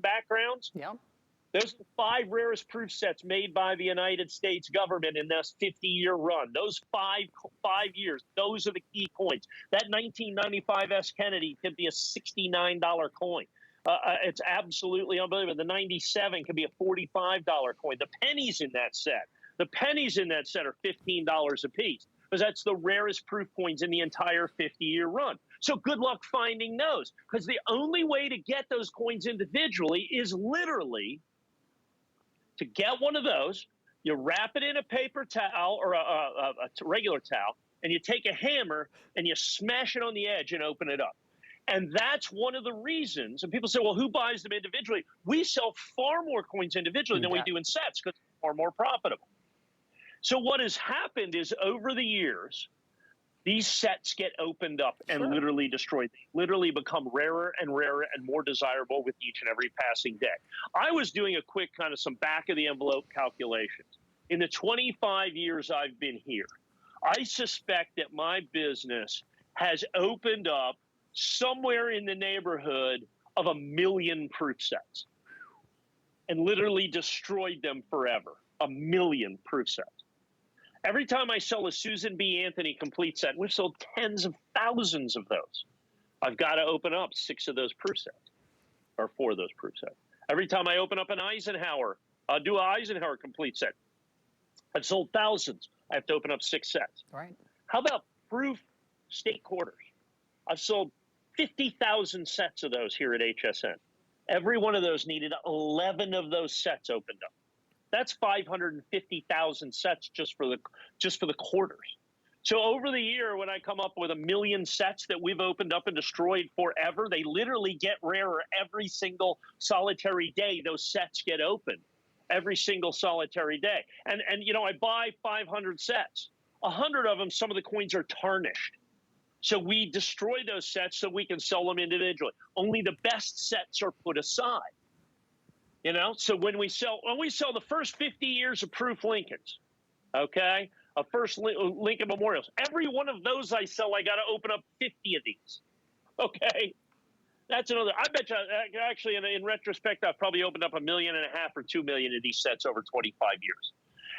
backgrounds. Yeah. Those are the 5 rarest proof sets made by the United States government in this 50-year run. Those five years, those are the key coins. That 1995 S. Kennedy could be a $69 coin. It's absolutely unbelievable. The 97 could be a $45 coin. The pennies in that set are $15 a piece, because that's the rarest proof coins in the entire 50-year run. So good luck finding those, because the only way to get those coins individually is literally to get one of those. You wrap it in a paper towel or a regular towel, and you take a hammer and you smash it on the edge and open it up. And that's one of the reasons. And people say, well, who buys them individually? We sell far more coins individually than we do in sets, because it's far more profitable. So what has happened is, over the years, these sets get opened up and literally destroyed. They literally become rarer and rarer and more desirable with each and every passing day. I was doing a quick kind of some back of the envelope calculations. In the 25 years I've been here, I suspect that my business has opened up somewhere in the neighborhood of 1 million proof sets and literally destroyed them forever. 1 million proof sets. Every time I sell a Susan B. Anthony complete set, we've sold tens of thousands of those, I've got to open up 6 of those proof sets, or 4 of those proof sets. Every time I open up an Eisenhower, do an Eisenhower complete set, I've sold thousands. I have to open up 6 sets. Right. How about proof state quarters? I've sold 50,000 sets of those here at HSN. Every one of those needed 11 of those sets opened up. That's 550,000 sets just for the quarters. So over the year, when I come up with 1 million sets that we've opened up and destroyed forever, they literally get rarer every single solitary day. Those sets get opened every single solitary day. And you know, I buy 500 sets. 100 of them, some of the coins are tarnished. So we destroy those sets so we can sell them individually. Only the best sets are put aside. You know, so when we sell the first 50 years of proof Lincolns, okay, first Lincoln Memorials, every one of those I sell, I got to open up 50 of these. Okay, that's another. I bet you, actually, in retrospect, I've probably opened up 1.5 million or 2 million of these sets over 25 years,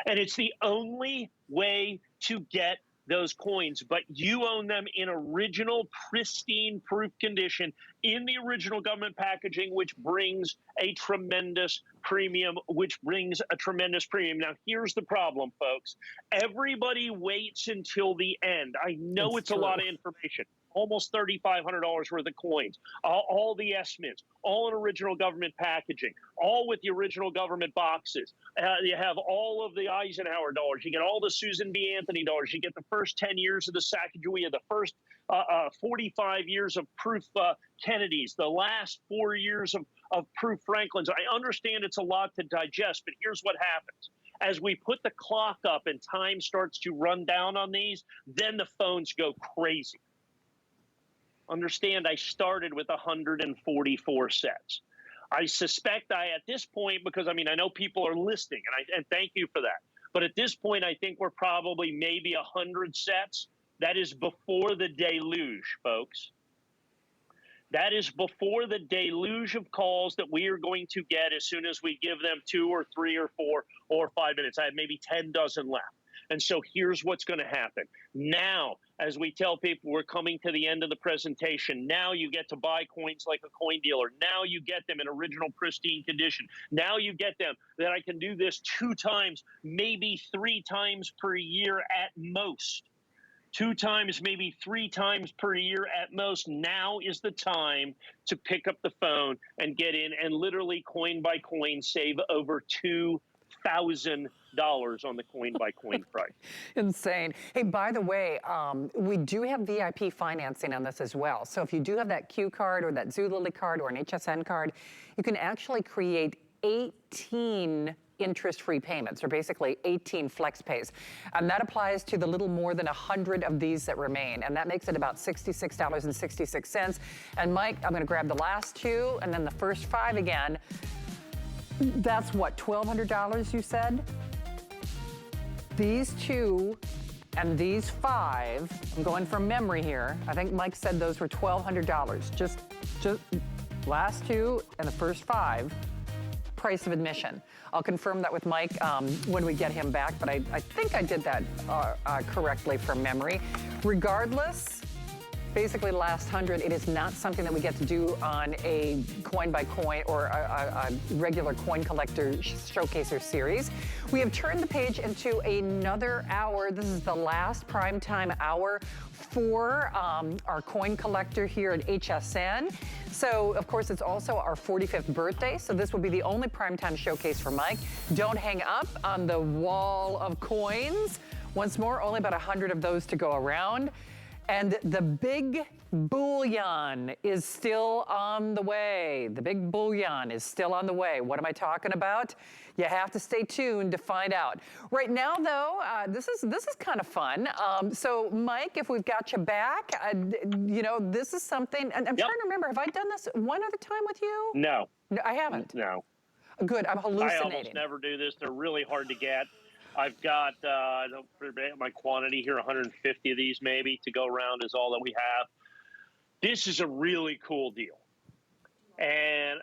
and it's the only way to get those coins, but you own them in original, pristine proof condition in the original government packaging, which brings a tremendous premium, Now, here's the problem, folks. Everybody waits until the end. I know it's a lot of information. Almost $3,500 worth of coins, all the S-mints, all in original government packaging, all with the original government boxes. You have all of the Eisenhower dollars. You get all the Susan B. Anthony dollars. You get the first 10 years of the Sacagawea, the first 45 years of proof Kennedys, the last 4 years of proof Franklins. I understand it's a lot to digest, but here's what happens. As we put the clock up and time starts to run down on these, then the phones go crazy. Understand, I started with 144 sets. I suspect at this point, because I mean, I know people are listening, and thank you for that. But at this point, I think we're probably maybe 100 sets. That is before the deluge, folks. That is before the deluge of calls that we are going to get as soon as we give them 2 or 3 or 4 or 5 minutes. I have maybe 10 dozen left. And so here's what's going to happen. Now, as we tell people we're coming to the end of the presentation, now you get to buy coins like a coin dealer. Now you get them in original pristine condition. Now you get them that I can do this 2 times, maybe 3 times per year at most. 2 times, maybe 3 times per year at most. Now is the time to pick up the phone and get in and literally coin by coin save over $2,000 on the coin by coin price. Insane. Hey, by the way, we do have VIP financing on this as well. So if you do have that Q card or that Zulily card or an HSN card, you can actually create 18 interest-free payments, or basically 18 flex pays. And that applies to the little more than 100 of these that remain. And that makes it about $66.66. And Mike, I'm gonna grab the last 2 and then the first 5 again. That's what, $1,200 you said? These 2 and these 5, I'm going from memory here. I think Mike said those were $1,200. Just Last 2 and the first 5, price of admission. I'll confirm that with Mike when we get him back, but I think I did that correctly from memory. Regardless, basically the last 100, it is not something that we get to do on a coin by coin or a regular coin collector showcaser series. We have turned the page into another hour. This is the last primetime hour for our coin collector here at HSN. So, of course, it's also our 45th birthday, so this will be the only primetime showcase for Mike. Don't hang up on the wall of coins. Once more, only about 100 of those to go around. And the big bullion is still on the way. The big bullion is still on the way. What am I talking about? You have to stay tuned to find out. Right now, though, this is kind of fun. So, Mike, if we've got you back, you know, this is something. And I'm trying to remember. Have I done this one other time with you? No. No, I haven't. No. Good. I'm hallucinating. I almost never do this. They're really hard to get. I've got, I don't forget my quantity here, 150 of these maybe to go around is all that we have. This is a really cool deal. And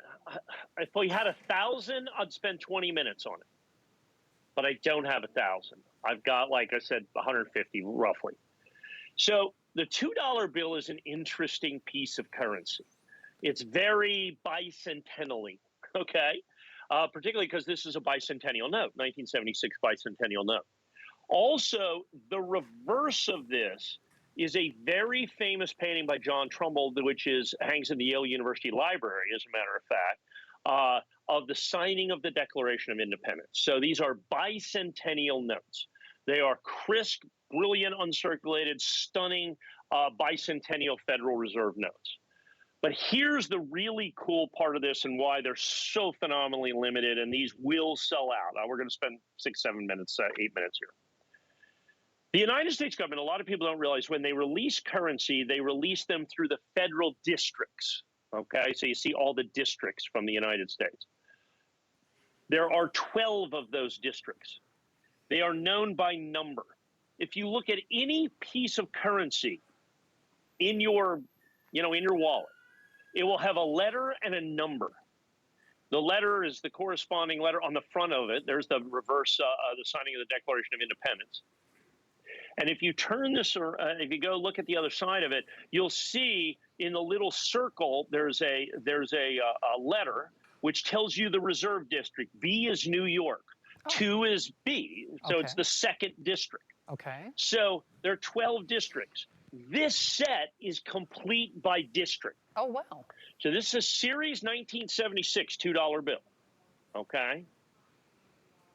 if we had 1,000, I'd spend 20 minutes on it. But I don't have 1,000. I've got, like I said, 150 roughly. So the $2 bill is an interesting piece of currency. It's very bicentennial, okay? Particularly because this is a bicentennial note, 1976 bicentennial note. Also, the reverse of this is a very famous painting by John Trumbull, which hangs in the Yale University Library, as a matter of fact, of the signing of the Declaration of Independence. So these are bicentennial notes. They are crisp, brilliant, uncirculated, stunning bicentennial Federal Reserve notes. But here's the really cool part of this and why they're so phenomenally limited, and these will sell out. We're going to spend 6, 7 minutes, 8 minutes here. The United States government, a lot of people don't realize when they release currency, they release them through the federal districts, okay? So you see all the districts from the United States. There are 12 of those districts. They are known by number. If you look at any piece of currency in your, in your wallet, it will have a letter and a number. The letter is the corresponding letter on the front of it. There's the reverse, the signing of the Declaration of Independence. And if you turn this, or if you go look at the other side of it, you'll see in the little circle there's a letter which tells you the reserve district. B is New York. Oh. 2 is B, so it's the 2nd district. Okay. So there are 12 districts. This set is complete by district. Oh, wow. So this is a Series 1976 $2 bill, okay,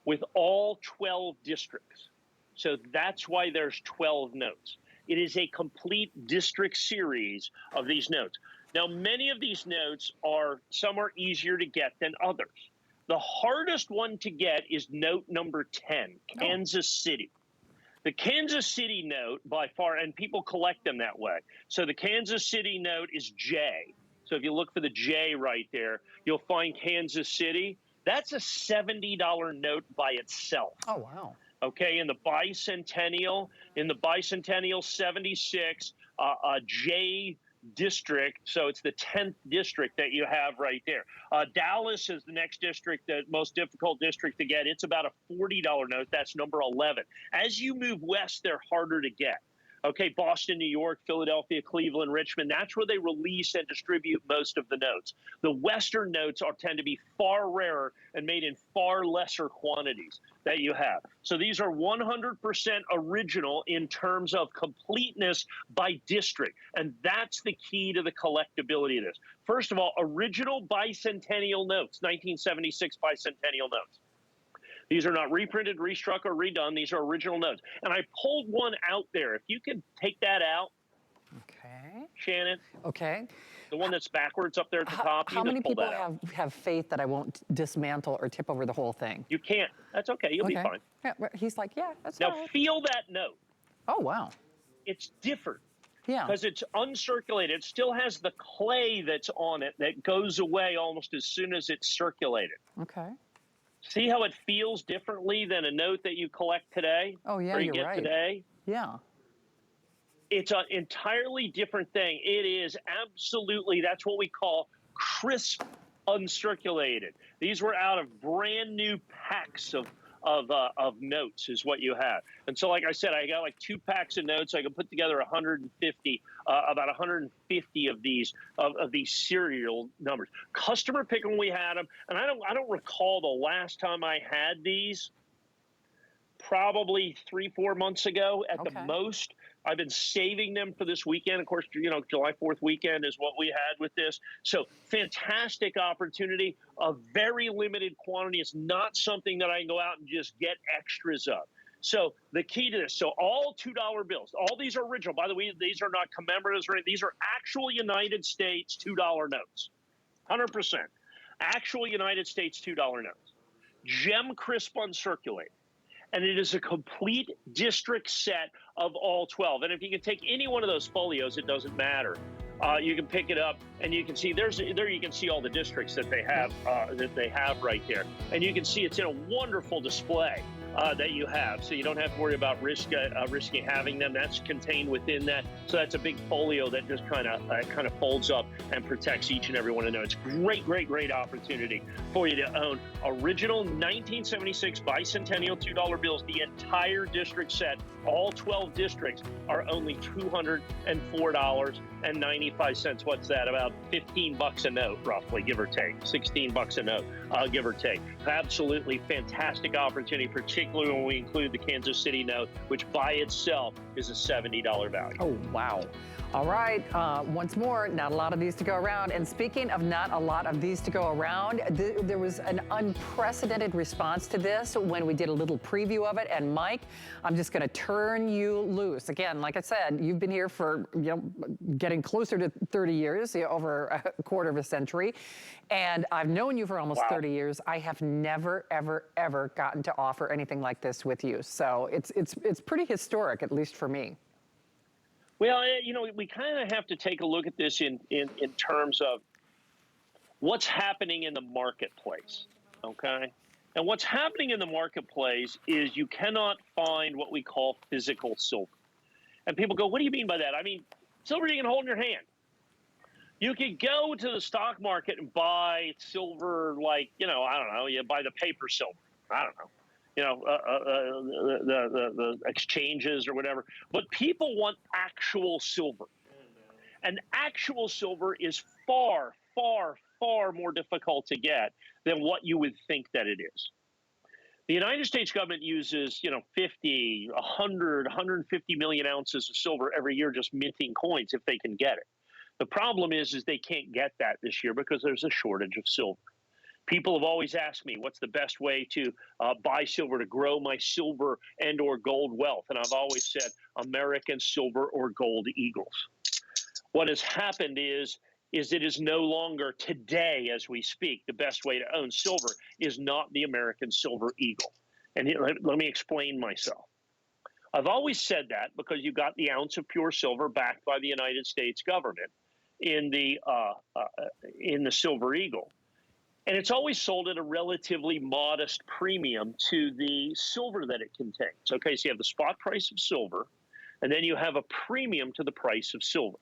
with all 12 districts. So that's why there's 12 notes. It is a complete district series of these notes. Now, many of these notes some are easier to get than others. The hardest one to get is note number 10, Kansas City. The Kansas City note by far, and people collect them that way. So the Kansas City note is J. So if you look for the J right there, you'll find Kansas City. That's a $70 note by itself. Oh, wow. Okay, in the bicentennial 76, J district, so it's the 10th district that you have right there. Dallas is the next district, the most difficult district to get. It's about a $40 note. That's number 11. As you move west, they're harder to get. Okay, Boston, New York, Philadelphia, Cleveland, Richmond, that's where they release and distribute most of the notes. The Western notes tend to be far rarer and made in far lesser quantities that you have. So these are 100% original in terms of completeness by district. And that's the key to the collectability of this. First of all, original bicentennial notes, 1976 bicentennial notes. These are not reprinted, restruck, or redone. These are original notes. And I pulled one out there. If you could take that out. Okay. Shannon. Okay. The one that's backwards up there at the top. How many people have faith that I won't dismantle or tip over the whole thing? You can't. That's okay. You'll be fine. Yeah, he's like, yeah, that's now all right. Feel that note. Oh, wow. It's different. Yeah. Because it's uncirculated. It still has the clay that's on it that goes away almost as soon as it's circulated. Okay. See how it feels differently than a note that you collect today? Oh, yeah, or you you're get right. Today? Yeah. It's an entirely different thing. It is absolutely, that's what we call crisp uncirculated. These were out of brand new packs of notes is what you have. And so, like I said, I got like 2 packs of notes. I can put together 150, about 150 of these serial numbers. Customer pick when we had them, and I don't recall the last time I had these. Probably 3-4 months ago at the most. I've been saving them for this weekend. Of course, you know, July 4th weekend is what we had with this. So fantastic opportunity, a very limited quantity. It's not something that I can go out and just get extras of. So the key to this, so all $2 bills, all these are original. By the way, these are not commemoratives or anything. These are actual United States $2 notes, 100%. Actual United States $2 notes. Gem crisp uncirculated. And it is a complete district set of all 12. And if you can take any one of those folios, it doesn't matter. You can pick it up, and you can see there. You can see all the districts that they have right there, and you can see it's in a wonderful display that you have. So you don't have to worry about risking having them. That's contained within that. So that's a big folio that just kind of folds up and protects each and every one of them. It's great opportunity for you to own original 1976 bicentennial $2 bills. The entire district set, all 12 districts, are only $204.95. What's that? About 15 bucks a note, roughly, give or take. 16 bucks a note, give or take. Absolutely fantastic opportunity, particularly when we include the Kansas City note, which by itself is a $70 value. Oh, wow. All right, once more, not a lot of these to go around. And speaking of not a lot of these to go around, there was an unprecedented response to this when we did a little preview of it. And Mike, I'm just gonna turn you loose. Again, like I said, you've been here for, you know, getting closer to 30 years, you know, over a quarter of a century. And I've known you for almost 30 years. I have never, ever gotten to offer anything like this with you. So it's pretty historic, at least for me. Well, you know, we kind of have to take a look at this in terms of what's happening in the marketplace, okay? And what's happening in the marketplace is you cannot find what we call physical silver. And people go, what do you mean by that? I mean, silver you can hold in your hand. You could go to the stock market and buy silver like, you know, I don't know, you buy the paper silver. I don't know. You know, the exchanges or whatever. But people want actual silver. And actual silver is far more difficult to get than what you would think that it is. The United States government uses, you know, 50, 100, 150 million ounces of silver every year just minting coins if they can get it. The problem is they can't get that this year because there's a shortage of silver. People have always asked me, what's the best way to buy silver, to grow my silver and or gold wealth? And I've always said American silver or gold eagles. What has happened is it is no longer today as we speak. The best way to own silver is not the American silver eagle. And let me explain myself. I've always said that because you got the ounce of pure silver backed by the United States government in the silver eagle. And it's always sold at a relatively modest premium to the silver that it contains. Okay, so you have the spot price of silver, and then you have a premium to the price of silver.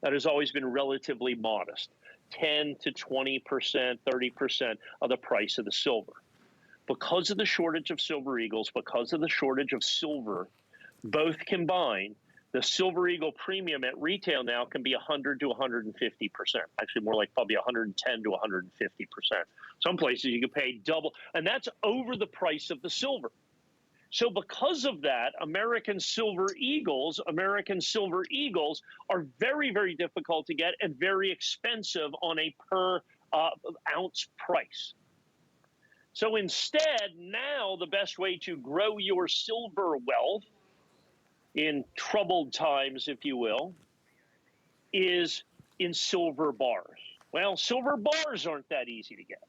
That has always been relatively modest, 10 to 20%, 30% of the price of the silver. Because of the shortage of silver eagles, because of the shortage of silver, both combined, the Silver Eagle premium at retail now can be 100 to 150%. Actually, more like probably 110 to 150%. Some places you can pay double, and that's over the price of the silver. So because of that, American Silver Eagles are very difficult to get and very expensive on a per ounce price. So instead, now the best way to grow your silver wealth in troubled times, if you will, is in silver bars. Well, silver bars aren't that easy to get.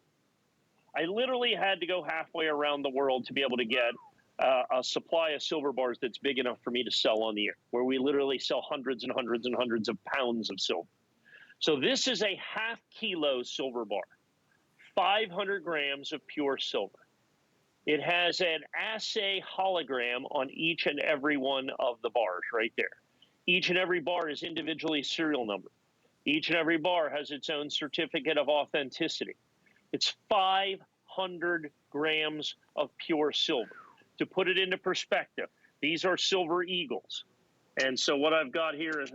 I literally had to go halfway around the world to be able to get a supply of silver bars that's big enough for me to sell on the air, where we literally sell hundreds and hundreds and hundreds of pounds of silver. So this is a half-kilo silver bar, 500 grams of pure silver. It has an assay hologram on each and every one of the bars right there. Each and every bar is individually serial numbered. Each and every bar has its own certificate of authenticity. It's 500 grams of pure silver. To put it into perspective, these are Silver Eagles. And so what I've got here is,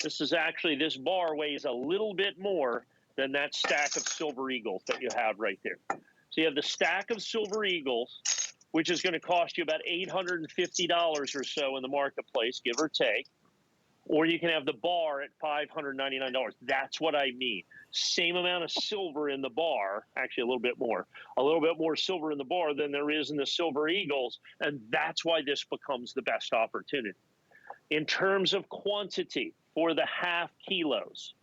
this bar weighs a little bit more than that stack of Silver Eagles that you have right there. So you have the stack of Silver Eagles, which is going to cost you about $850 or so in the marketplace, give or take. Or you can have the bar at $599. That's what I mean. Same amount of silver in the bar, actually a little bit more silver in the bar than there is in the Silver Eagles. And that's why this becomes the best opportunity. In terms of quantity for the half kilos,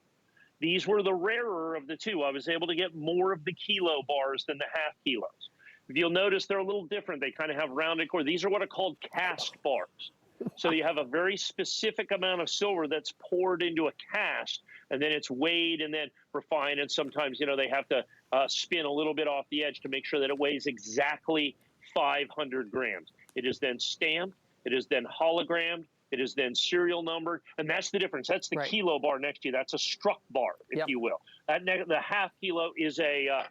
these were the rarer of the two. I was able to get more of the kilo bars than the half kilos. If you'll notice, they're a little different. They kind of have rounded core. These are what are called cast bars. So you have a very specific amount of silver that's poured into a cast, and then it's weighed and then refined. And sometimes, you know, they have to spin a little bit off the edge to make sure that it weighs exactly 500 grams. It is then stamped. It is then hologrammed. It is then serial numbered, and that's the difference. That's the kilo bar next to you. That's a struck bar, if you will. The half kilo is a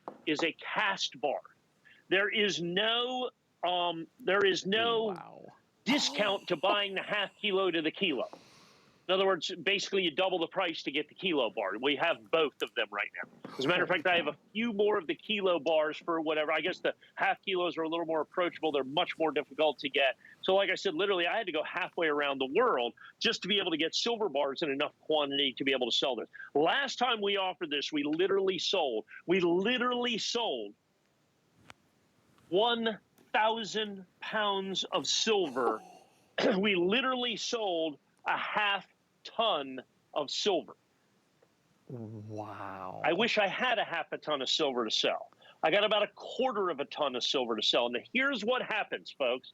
cast bar. There is no discount to buying the half kilo to the kilo. In other words, basically you double the price to get the kilo bar. We have both of them right now. As a matter of fact, I have a few more of the kilo bars for whatever. I guess the half kilos are a little more approachable. They're much more difficult to get. So like I said, literally I had to go halfway around the world just to be able to get silver bars in enough quantity to be able to sell this. Last time we offered this, we literally sold 1,000 pounds of silver. We literally sold a half ton of silver. Wow. I wish I had a half a ton of silver to sell. I got about a quarter of a ton of silver to sell. And here's what happens, folks.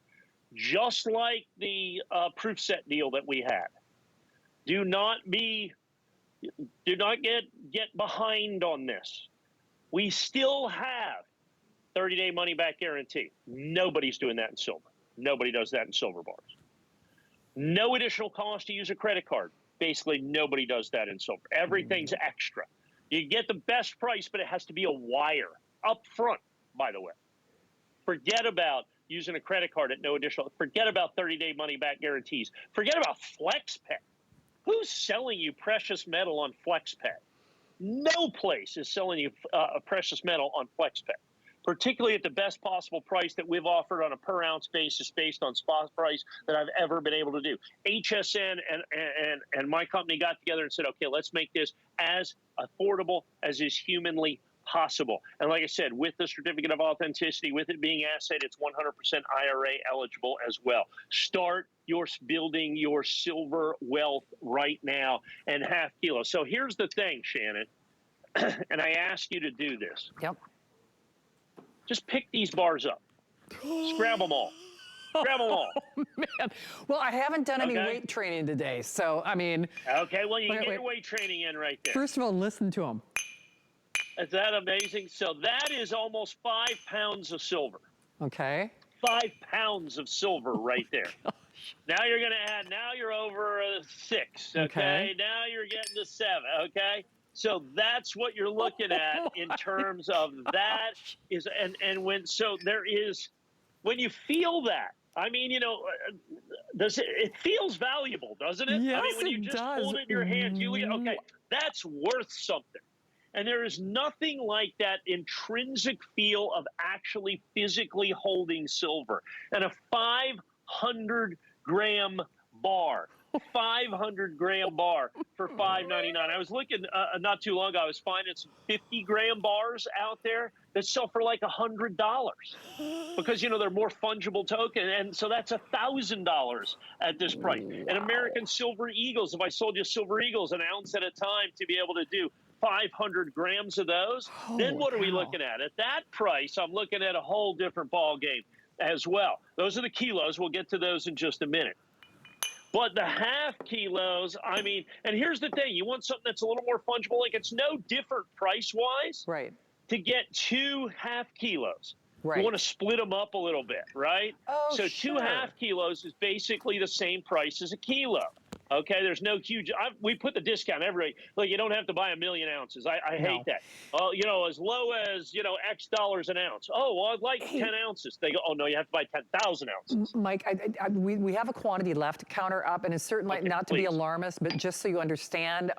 Just like the proof set deal that we had. Do not get behind on this. We still have 30-day money-back guarantee. Nobody's doing that in silver. Nobody does that in silver bars. No additional cost to use a credit card. Basically, nobody does that in silver. Everything's extra. You get the best price, but it has to be a wire up front, by the way. Forget about using a credit card at no additional. Forget about 30-day money-back guarantees. Forget about FlexPay. Who's selling you precious metal on FlexPay? No place is selling you a precious metal on FlexPay, particularly at the best possible price that we've offered on a per ounce basis based on spot price that I've ever been able to do. HSN and my company got together and said, okay, let's make this as affordable as is humanly possible. And like I said, with the certificate of authenticity, with it being asset, it's 100% IRA eligible as well. Start building your silver wealth right now and half kilo. So here's the thing, Shannon, and I ask you to do this. Yep. Just pick these bars up. Just grab them all. Grab them all. Oh, man. Well, I haven't done any weight training today, so, I mean. Okay, well, you can get your weight training in right there. First of all, listen to them. Is that amazing? So that is almost 5 pounds of silver. Okay. 5 pounds of silver right there. Now you're going to add, now you're over 6, okay? Now you're getting to 7, okay? So that's what you're looking at in terms of that is, and when, so there is, when you feel that, I mean, you know, it feels valuable, doesn't it? Yes, I mean, when you it just does. hold it in your hand, you look at, okay, that's worth something. And there is nothing like that intrinsic feel of actually physically holding silver. And a 500-gram bar. 500-gram bar for $5.99. I was looking not too long ago. I was finding some 50-gram bars out there that sell for like $100 because, you know, they're more fungible token, and so that's $1,000 at this price. Wow. And American Silver Eagles, if I sold you Silver Eagles an ounce at a time to be able to do 500 grams of those, then what are we looking at? At that price, I'm looking at a whole different ball game as well. Those are the kilos. We'll get to those in just a minute. But the half kilos, I mean, and here's the thing. You want something that's a little more fungible. Like, it's no different price-wise to get 2 half kilos. You want to split them up a little bit, right? So 2 half kilos is basically the same price as a kilo. Okay, there's no huge. We put the discount every. Like, you don't have to buy 1,000,000 ounces. I hate No. that. Oh, as low as X dollars an ounce. Oh, well, I'd like Hey. 10 ounces. They go, oh no, you have to buy 10,000 ounces. Mike, we have a quantity left, counter up, and it's certainly Okay, not to be please. alarmist, but just so you understand,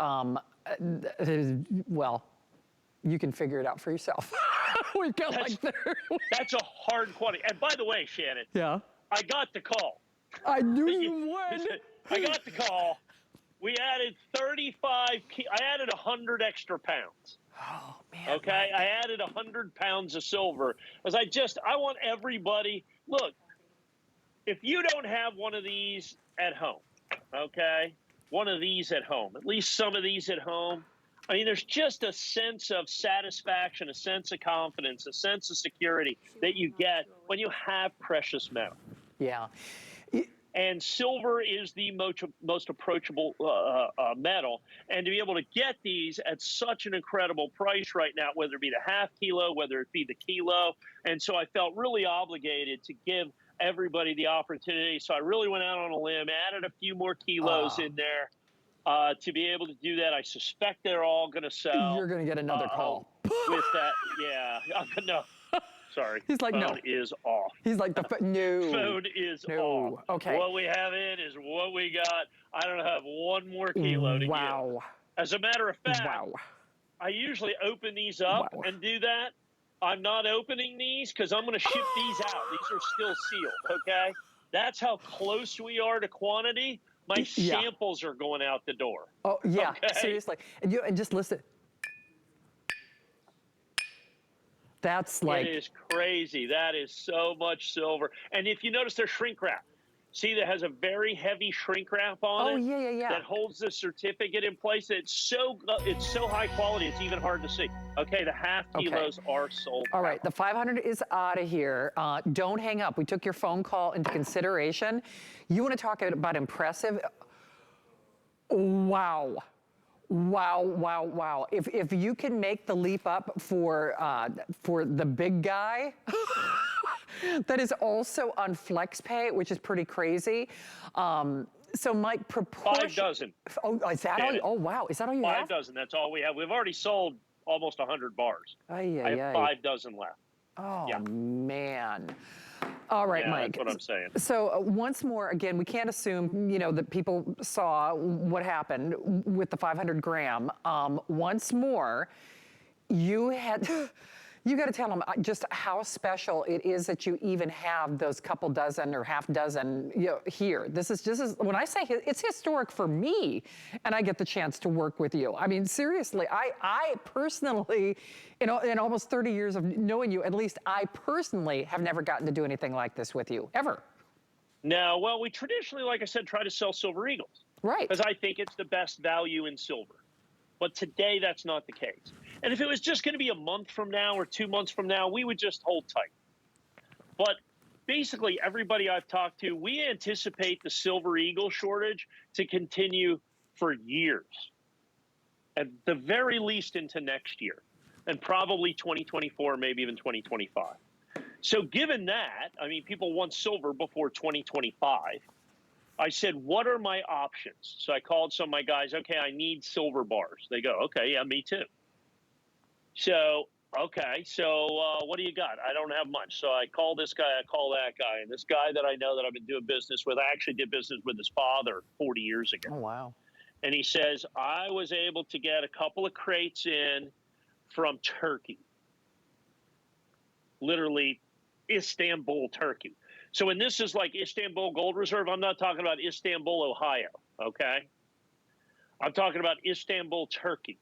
well, you can figure it out for yourself. We've got That's a hard quantity. And by the way, Shannon, yeah. I got the call. I knew you would. I got the call. We added 35. I added 100 extra pounds. Oh man. Okay, Mike. I added 100 pounds of silver because I want everybody. Look, if you don't have one of these at home, okay, one of these at home, at least some of these at home. I mean, there's just a sense of satisfaction, a sense of confidence, a sense of security that you get when you have precious metal. Yeah. And silver is the most approachable metal. And to be able to get these at such an incredible price right now, whether it be the half kilo, whether it be the kilo. And so I felt really obligated to give everybody the opportunity. So I really went out on a limb, added a few more kilos in there to be able to do that. I suspect they're all going to sell. You're going to get another call. With that, yeah. No. Sorry. He's like, phone no. is off. He's like, no. Phone is off. Okay. What we have in is what we got. I don't have one more kilo to give. As a matter of fact, I usually open these up and do that. I'm not opening these because I'm going to ship these out. These are still sealed, okay? That's how close we are to quantity. My samples are going out the door. Oh, yeah, okay? seriously. And just listen. That's like... It is crazy. That is so much silver. And if you notice, there's shrink wrap. See, that has a very heavy shrink wrap on it. Oh, yeah. That holds the certificate in place. It's so high quality, it's even hard to see. Okay, the half kilos are sold out. All right, the 500 is out of here. Don't hang up. We took your phone call into consideration. You want to talk about impressive? Wow. If you can make the leap up for the big guy, that is also on FlexPay, which is pretty crazy. So Mike, proportion. 5 dozen. Oh, is that all? Oh, wow. Is that all you have? 5 dozen. That's all we have. We've already sold almost 100 bars. I have 5 dozen left. Oh, man. All right, Mike. That's what I'm saying. So once more, again, we can't assume, that people saw what happened with the 500 gram. Once more, you got to tell them just how special it is that you even have those couple dozen or half dozen here. This is when I say it's historic for me, and I get the chance to work with you. I mean, seriously, I personally, in almost 30 years of knowing you, at least I personally have never gotten to do anything like this with you, ever. No, well, we traditionally, like I said, try to sell Silver Eagles. Right. Because I think it's the best value in silver. But today, that's not the case. And if it was just going to be a month from now or 2 months from now, we would just hold tight. But basically, everybody I've talked to, we anticipate the Silver Eagle shortage to continue for years, at the very least into next year, and probably 2024, maybe even 2025. So given that, I mean, people want silver before 2025. I said, what are my options? So I called some of my guys, okay, I need silver bars. They go, okay, yeah, me too. So, okay, so what do you got? I don't have much. So I call this guy, I call that guy. And this guy that I know that I've been doing business with, I actually did business with his father 40 years ago. Oh, wow. And he says, I was able to get a couple of crates in from Turkey. Literally, Istanbul, Turkey. So when this is like Istanbul Gold Reserve, I'm not talking about Istanbul, Ohio, okay? I'm talking about Istanbul, Turkey.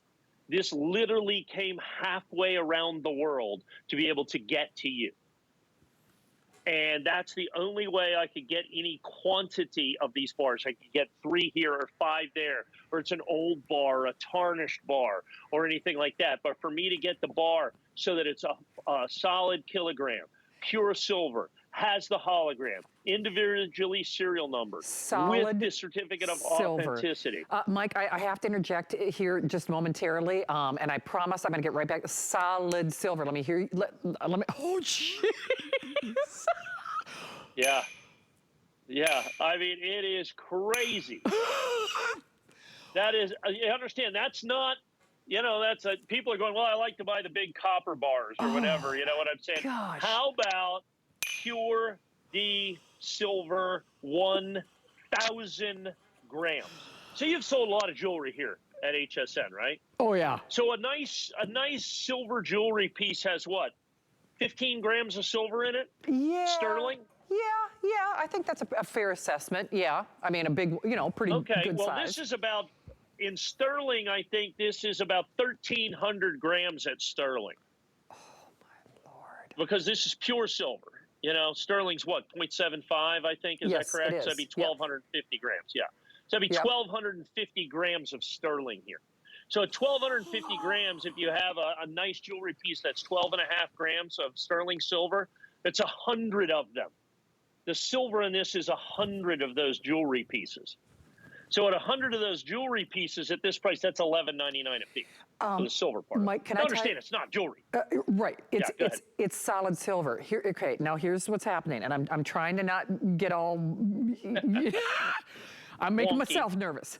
This literally came halfway around the world to be able to get to you. And that's the only way I could get any quantity of these bars. I could get 3 here or 5 there, or it's an old bar, a tarnished bar, or anything like that. But for me to get the bar so that it's a solid kilogram, pure silver, has the hologram, individually serial numbered, with the certificate of authenticity. Mike, I have to interject here just momentarily, and I promise I'm going to get right back. Solid silver. Let me hear you. Let me. Oh, jeez. Yeah. Yeah, I mean, it is crazy. That is, you understand, that's not, that's people are going, well, I like to buy the big copper bars or whatever. Oh You know my what I'm saying? gosh. How about pure D silver 1,000 grams? So you've sold a lot of jewelry here at HSN, right? Oh yeah. So a nice silver jewelry piece has what? 15 grams of silver in it? Yeah. Sterling? Yeah. I think that's a fair assessment. Yeah. I mean, a big, pretty Okay, good well, this size. is about, in sterling, I think this is about 1,300 grams at sterling Oh my Lord. because this is pure silver. Sterling's what, 0.75, I think. Is that Yes, it correct? So that'd is. be Yep. 1,250 grams. Yeah. So that'd be Yep. 1,250 grams of sterling here. So at 1,250 grams, if you have a nice jewelry piece that's 12.5 grams of sterling silver, that's 100 of them. The silver in this is 100 of those jewelry pieces. So at 100 of those jewelry pieces at this price, that's $11.99 a piece for the silver part. Mike, can Now I tell you? understand, it's not jewelry. Right. Yeah, go ahead. It's solid silver. Here, okay, now here's what's happening, and I'm trying to not get all I'm making Wonky. myself nervous.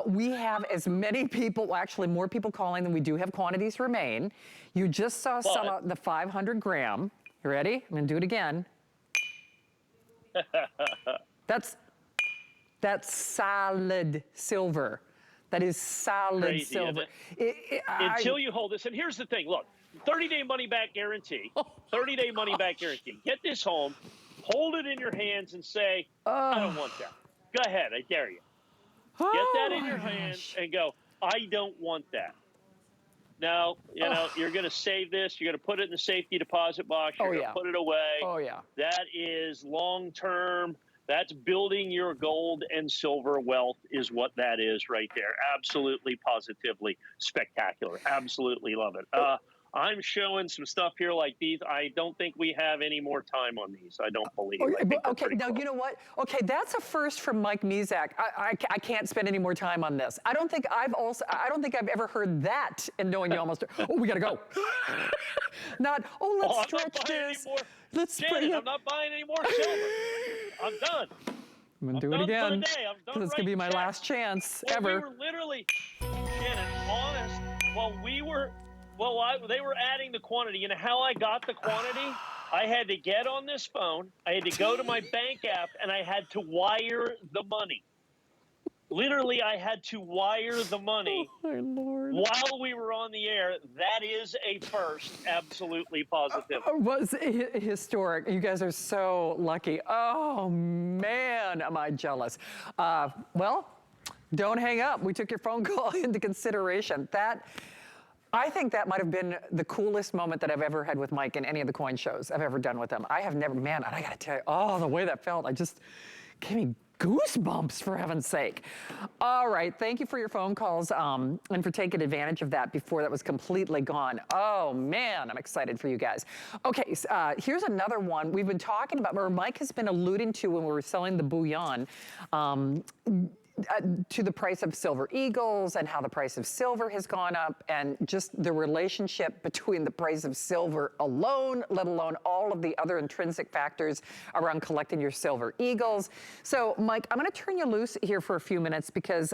We have as many people, well, actually more people calling than we do have quantities remain. You just saw sell out the 500 gram. You ready? I'm gonna do it again. That's solid silver. That is solid Crazy, silver. isn't it? Until you hold this, and here's the thing, look, 30-day money-back guarantee, 30-day money-back guarantee. Get this home, hold it in your hands and say, I don't want that. Go ahead, I dare you. Get that in your hands and go, I don't want that. Now, you're going to save this. You're going to put it in the safety deposit box. You're going to put it away. Oh, yeah. That is long-term. That's building your gold and silver wealth is what that is right there. Absolutely, positively spectacular. Absolutely love it. I'm showing some stuff here like these. I don't think we have any more time on these. I don't believe. Okay, now you know what? Okay, that's a first from Mike Mezak. I can't spend any more time on this. I don't think I've ever heard that in knowing you almost. Oh, we gotta go. Let's stretch this. Janet, I'm not buying any more silver. I'm done. I'm gonna do it again. Because it's gonna be my last chance ever. We were literally, Shannon, honest. They were adding the quantity. You know how I got the quantity? I had to get on this phone. I had to go to my bank app, and I had to wire the money. Literally, I had to wire the money my Lord. while we were on the air. That is a first, absolutely positive. Was historic. You guys are so lucky. Oh, man, am I jealous. Well, don't hang up. We took your phone call into consideration. I think that might have been the coolest moment that I've ever had with Mike in any of the coin shows I've ever done with him. I have never, man, and I gotta tell you, the way that felt, I just gave me goosebumps, for heaven's sake. All right, thank you for your phone calls and for taking advantage of that before that was completely gone. Oh man, I'm excited for you guys. Okay, here's another one we've been talking about, or Mike has been alluding to when we were selling the bullion. To the price of silver eagles and how the price of silver has gone up and just the relationship between the price of silver alone, let alone all of the other intrinsic factors around collecting your silver eagles. So Mike, I'm gonna turn you loose here for a few minutes because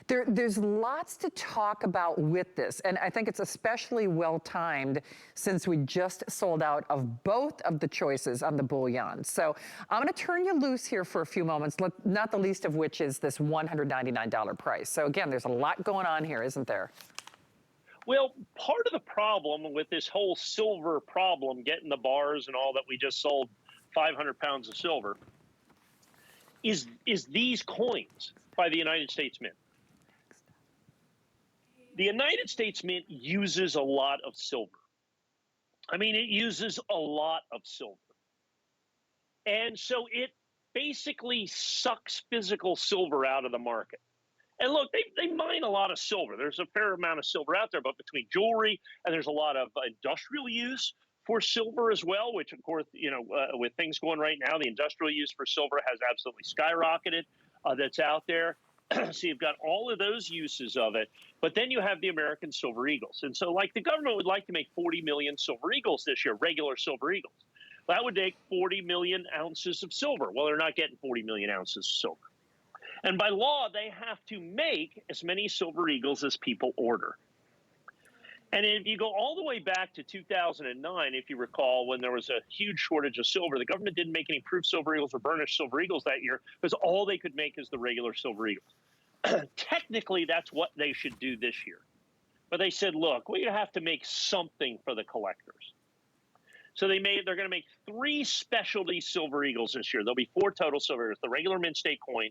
there's lots to talk about with this. And I think it's especially well-timed since we just sold out of both of the choices on the bullion. So I'm gonna turn you loose here for a few moments, not the least of which is this $199 price. So again, there's a lot going on here, isn't there? Well, part of the problem with this whole silver problem, getting the bars and all that we just sold 500 pounds of silver, is these coins by the United States Mint. The United States Mint uses a lot of silver. I mean, it uses a lot of silver. And so it basically sucks physical silver out of the market. And look, they mine a lot of silver. There's a fair amount of silver out there, but between jewelry and there's a lot of industrial use for silver as well, which of course, with things going right now, the industrial use for silver has absolutely skyrocketed. That's out there. So you've got all of those uses of it, but then you have the American silver eagles. And so like the government would like to make 40 million silver eagles this year, regular silver eagles. That would take 40 million ounces of silver. Well, they're not getting 40 million ounces of silver. And by law, they have to make as many silver eagles as people order. And if you go all the way back to 2009, if you recall, when there was a huge shortage of silver, the government didn't make any proof silver eagles or burnished silver eagles that year because all they could make is the regular silver eagles. Technically, that's what they should do this year. But they said, look, we have to make something for the collectors. So they're going to make 3 specialty silver eagles this year. There'll be 4 total silver eagles, the regular mint state coin.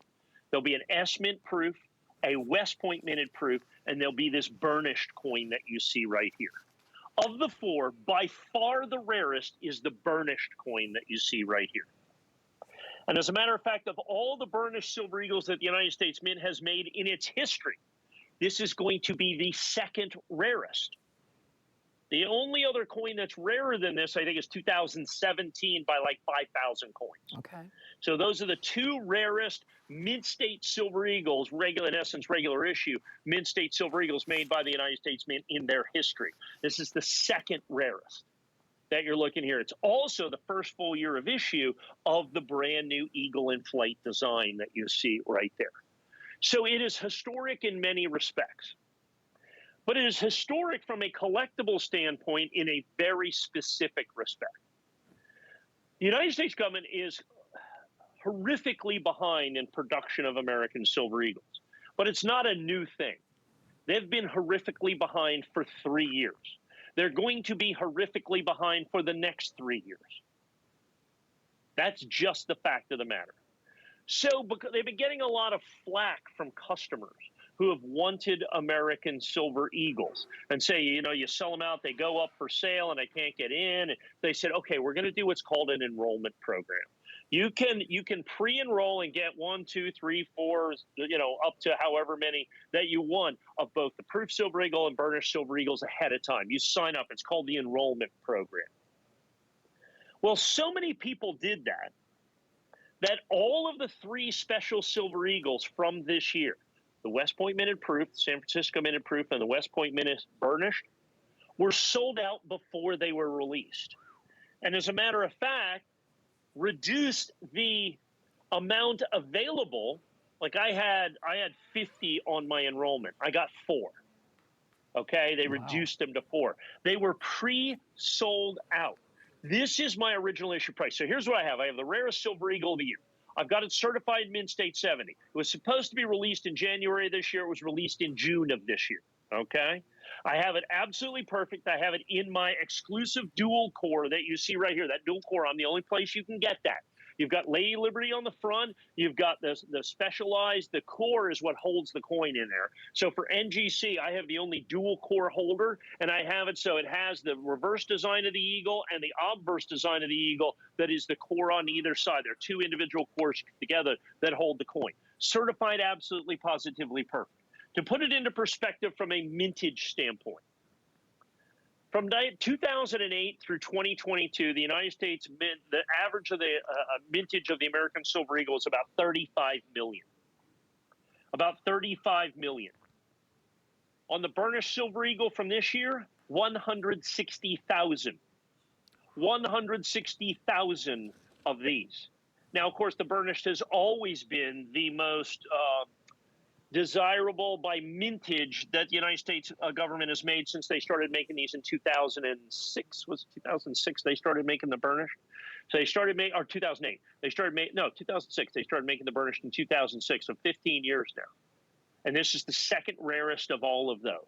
There'll be an S mint proof, a West Point minted proof, and there'll be this burnished coin that you see right here. Of the 4, by far the rarest is the burnished coin that you see right here. And as a matter of fact, of all the burnished silver eagles that the United States Mint has made in its history, this is going to be the 2nd rarest. The only other coin that's rarer than this, I think, is 2017 by like 5,000 coins. Okay. So those are the 2 rarest mint state silver eagles, in essence, regular issue, mint state silver eagles made by the United States Mint in their history. This is the 2nd rarest that you're looking here. It's also the first full year of issue of the brand new Eagle in Flight design that you see right there. So it is historic in many respects. But it is historic from a collectible standpoint in a very specific respect. The United States government is horrifically behind in production of American silver eagles, but it's not a new thing. They've been horrifically behind for 3 years. They're going to be horrifically behind for the next 3 years. That's just the fact of the matter. So they've been getting a lot of flack from customers who have wanted American silver eagles and say, you know, you sell them out, they go up for sale and I can't get in. And they said, okay, we're going to do what's called an enrollment program. You can pre-enroll and get 1, 2, 3, 4, you know, up to however many that you want of both the proof silver eagle and burnished silver eagles ahead of time. You sign up. It's called the enrollment program. Well, so many people did that all of the 3 special silver eagles from this year, the West Point minted proof, the San Francisco minted proof, and the West Point minted burnished, were sold out before they were released. And as a matter of fact, reduced the amount available. Like I had 50 on my enrollment. I got 4. Okay, they reduced them to 4. They were pre-sold out. This is my original issue price. So here's what I have. I have the rarest silver eagle of the year. I've got it certified mint state 70. It was supposed to be released in January this year. It was released in June of this year. Okay. I have it absolutely perfect. I have it in my exclusive dual core that you see right here. That dual core, I'm the only place you can get that. You've got Lady Liberty on the front. You've got the specialized. The core is what holds the coin in there. So for NGC, I have the only dual core holder, and I have it so it has the reverse design of the eagle and the obverse design of the eagle that is the core on either side. There are 2 individual cores together that hold the coin. Certified absolutely, positively perfect. To put it into perspective from a mintage standpoint, from 2008 through 2022, the United States mint, the average of the mintage of the American silver eagle is about 35 million. About 35 million. On the burnished silver eagle from this year, 160,000. 160,000 of these. Now, of course, the burnished has always been the most desirable by mintage that the United States government has made since they started making these in 2006. Was it 2006 they started making the burnished? So they started making, or 2008. They started making, no, 2006. They started making the burnished in 2006, so 15 years now. And this is the 2nd rarest of all of those.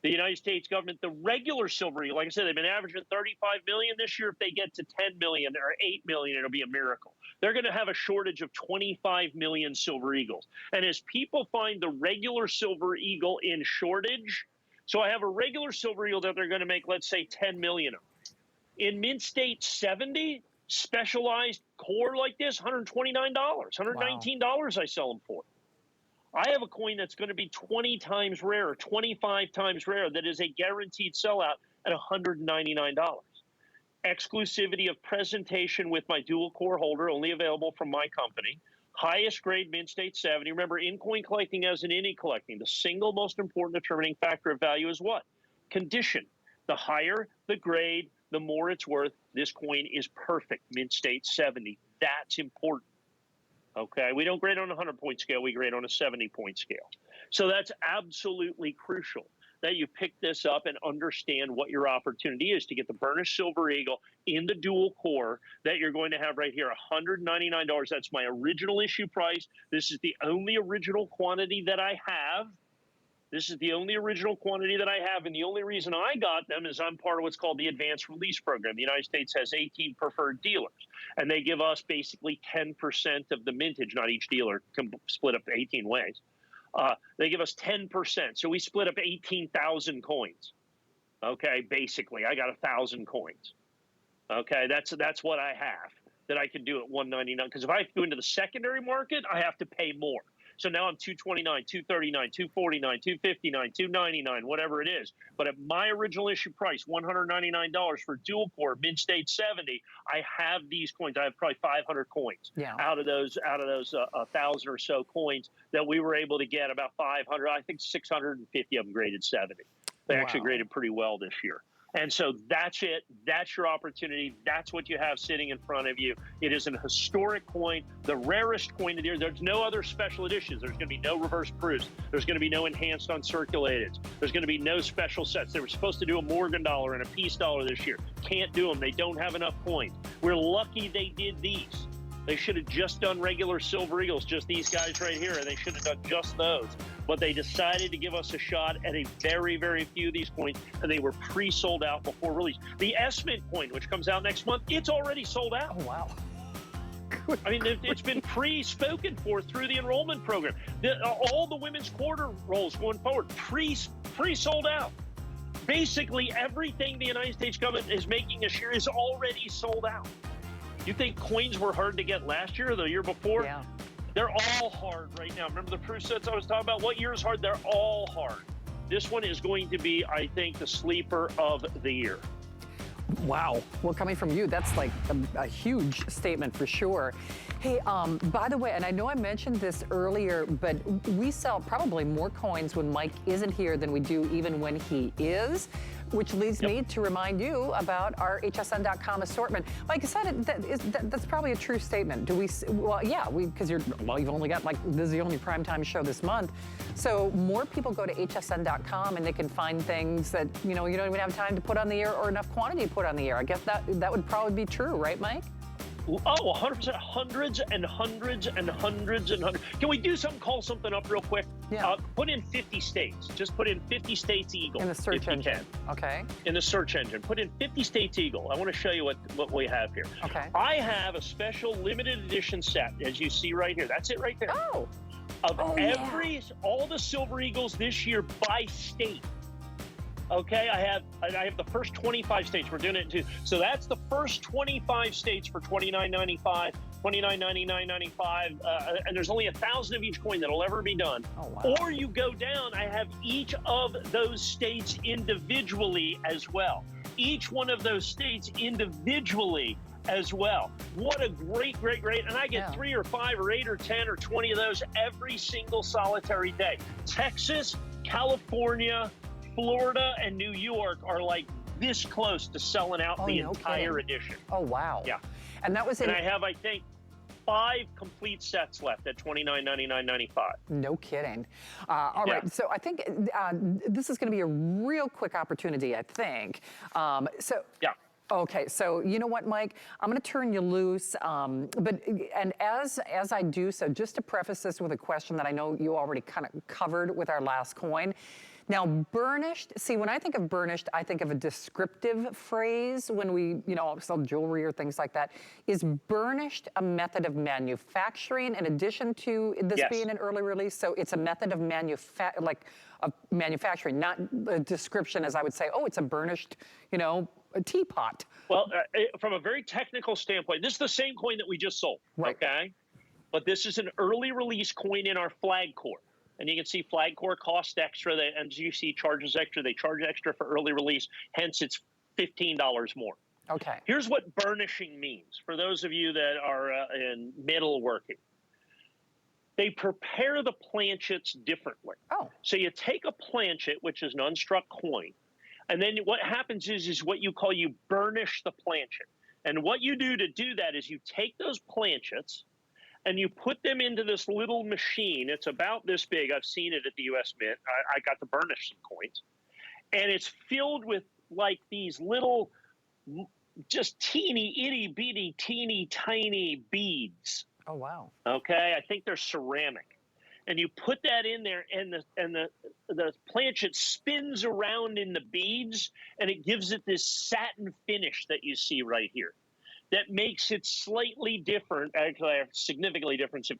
The United States government, the regular silver eagle, like I said, they've been averaging 35 million this year. If they get to 10 million or 8 million, it'll be a miracle. They're going to have a shortage of 25 million silver eagles. And as people find the regular silver eagle in shortage, so I have a regular silver eagle that they're going to make, let's say, 10 million of. In mint state 70, specialized core like this, $129, $119 I sell them for. I have a coin that's going to be 20 times rarer, 25 times rarer, that is a guaranteed sellout at $199. Exclusivity of presentation with my dual core holder, only available from my company. Highest grade mint state 70. Remember, in coin collecting as in any collecting, the single most important determining factor of value is what? Condition. The higher the grade, the more it's worth. This coin is perfect, mint state 70. That's important. Okay, we don't grade on a 100-point scale, we grade on a 70-point scale. So that's absolutely crucial that you pick this up and understand what your opportunity is to get the burnished silver eagle in the dual core that you're going to have right here, $199. That's my original issue price. This is the only original quantity that I have. This is the only original quantity that I have, and the only reason I got them is I'm part of what's called the Advanced Release Program. The United States has 18 preferred dealers, and they give us basically 10% of the mintage. Not each dealer can split up 18 ways. They give us 10%, so we split up 18,000 coins. Okay, basically, I got 1,000 coins. Okay, that's what I have that I can do at $199. Because if I go into the secondary market, I have to pay more. So now I'm $229, $239, $249, $259, $299, whatever it is. But at my original issue price, $199 for dual core, mid state 70, I have these coins. I have probably 500 coins out of those 1,000 or so coins that we were able to get. About 500, I think 650 of them graded 70. They actually graded pretty well this year. And so that's it. That's your opportunity. That's what you have sitting in front of you. It is an historic coin, the rarest coin of the year. There's no other special editions. There's going to be no reverse proofs. There's going to be no enhanced uncirculated. There's going to be no special sets. They were supposed to do a Morgan dollar and a peace dollar this year. Can't do them. They don't have enough coins. We're lucky they did these. They should have just done regular silver eagles, just these guys right here, and they should have done just those. But they decided to give us a shot at a very, very few of these coins, and they were pre-sold out before release. The S-Mint coin, which comes out next month, it's already sold out. Oh, wow. I mean, it's been pre-spoken for through the enrollment program. All the women's quarter rolls going forward, pre-sold out. Basically, everything the United States government is making this year is already sold out. You think coins were hard to get last year or the year before? Yeah. They're all hard right now. Remember the proof sets I was talking about? What year is hard? They're all hard. This one is going to be, I think, the sleeper of the year. Wow. Well, coming from you, that's like a huge statement for sure. Hey, by the way, and I know I mentioned this earlier, but we sell probably more coins when Mike isn't here than we do even when he is, which leads me to remind you about our hsn.com assortment. Like I said, that's probably a true statement. Do we? Well, yeah, because you've only got this is the only primetime show this month. So more people go to hsn.com and they can find things that, you don't even have time to put on the air or enough quantity to put on the air. I guess that would probably be true, right, Mike? Oh, 100%. Hundreds and hundreds and hundreds and hundreds. Can we do something, call something up real quick? Yeah. Put in 50 states. Just put in 50 states Eagle. In the search engine. Can. Okay. In the search engine. Put in 50 states Eagle. I want to show you what we have here. Okay. I have a special limited edition set, as you see right here. That's it right there. Oh. Of all the Silver Eagles this year by state. Okay, I have the first 25 states. We're doing it too. So that's the first 25 states for $29.95, $29.99.95, and there's only 1,000 of each coin that'll ever be done. Oh, wow. Or you go down, I have each of those states individually as well. Each one of those states individually as well. What a great, great, great. And I get 3 or 5 or 8 or 10 or 20 of those every single solitary day. Texas, California, Florida, and New York are like this close to selling out the entire edition. Oh, wow. Yeah. And that was And I have, I think, 5 complete sets left at $29.99.95. No kidding. All right, so I think this is going to be a real quick opportunity, I think. Okay, so you know what, Mike? I'm going to turn you loose, but as I do so, just to preface this with a question that I know you already kind of covered with our last coin. Now, burnished, see, when I think of burnished, I think of a descriptive phrase when we, sell jewelry or things like that. Is burnished a method of manufacturing in addition to this being an early release? So it's a method of manufacturing, not a description as I would say, oh, it's a burnished, a teapot. Well, from a very technical standpoint, this is the same coin that we just sold, okay? But this is an early release coin in our flag core. And you can see flag core costs extra, and MGC charges extra. They charge extra for early release, hence it's $15 more. Okay. Here's what burnishing means for those of you that are in metalworking. They prepare the planchets differently. Oh. So you take a planchet, which is an unstruck coin, And then what happens is what you burnish the planchet. And what you do to do that is you take those planchets and you put them into this little machine. It's about this big. I've seen it at the US Mint. I got to burnish some coins. And it's filled with like these little, just teeny, itty bitty, teeny tiny beads. Oh, wow. Okay. I think they're ceramic. And you put that in there, and the planchet spins around in the beads, and it gives it this satin finish that you see right here. That makes it slightly different, actually significantly different if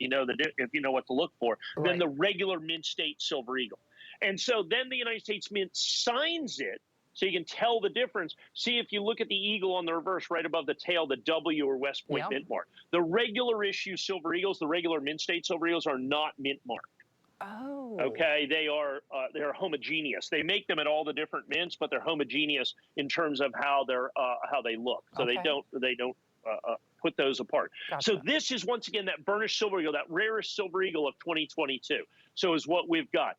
you know what to look for, than the regular Mint State Silver Eagle. And so then the United States Mint signs it, so you can tell the difference. See, if you look at the eagle on the reverse right above the tail, the W or West Point mint mark. The regular issue Silver Eagles, the regular Mint State Silver Eagles are not mint marked. Oh. Okay, they're homogeneous. They make them at all the different mints, but they're homogeneous in terms of how they look. So they don't put those apart. Gotcha. So this is once again that burnished Silver Eagle, that rarest Silver Eagle of 2022. So is what we've got,